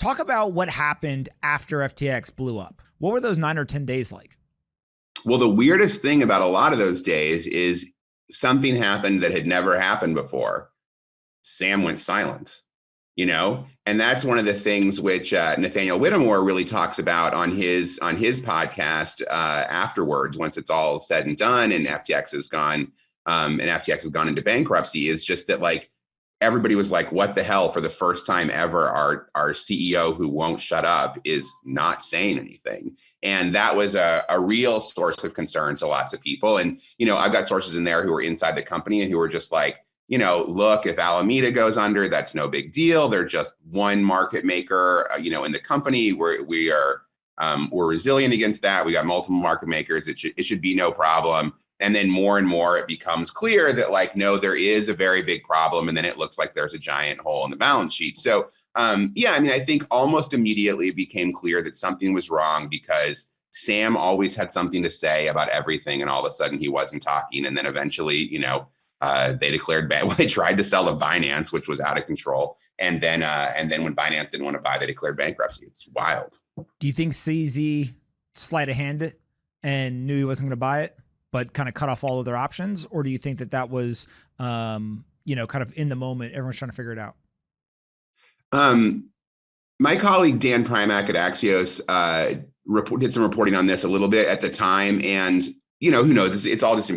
Talk about what happened after FTX blew up. What were those 9 or 10 days like? Well, the weirdest thing about a lot of those days is something happened that had never happened before. Sam went silent, and that's one of the things which Nathaniel Whittemore really talks about on his podcast afterwards, once it's all said and done and FTX has gone into bankruptcy, is just that like everybody was like, what the hell, for the first time ever, our CEO who won't shut up is not saying anything. And that was a real source of concern to lots of people. And, I've got sources in there who are inside the company and who are just like, look, if Alameda goes under, that's no big deal. They're just one market maker, in the company. We're resilient against that. We got multiple market makers. It should be no problem. And then more and more, it becomes clear that like, no, there is a very big problem. And then it looks like there's a giant hole in the balance sheet. So I think almost immediately it became clear that something was wrong because Sam always had something to say about everything. And all of a sudden he wasn't talking. And then eventually, they declared bad. Well, they tried to sell to Binance, which was out of control. And then when Binance didn't want to buy, they declared bankruptcy. It's wild. Do you think CZ sleight of hand it and knew he wasn't going to buy it, but kind of cut off all of their options? Or do you think that was, kind of in the moment, everyone's trying to figure it out? My colleague, Dan Primack at Axios, did some reporting on this a little bit at the time. And, who knows, it's all just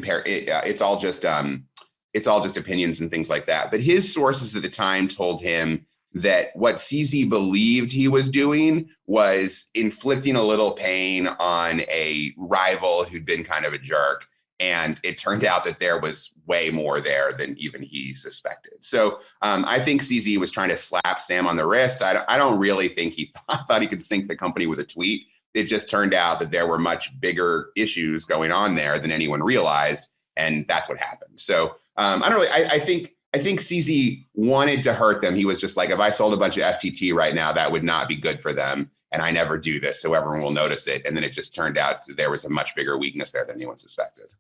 opinions and things like that. But his sources at the time told him that what CZ believed he was doing was inflicting a little pain on a rival who'd been kind of a jerk. And it turned out that there was way more there than even he suspected. So I think CZ was trying to slap Sam on the wrist. I don't really think he thought he could sink the company with a tweet. It just turned out that there were much bigger issues going on there than anyone realized. And that's what happened. So I think CZ wanted to hurt them. He was just like, if I sold a bunch of FTT right now, that would not be good for them. And I never do this, so everyone will notice it. And then it just turned out there was a much bigger weakness there than anyone suspected.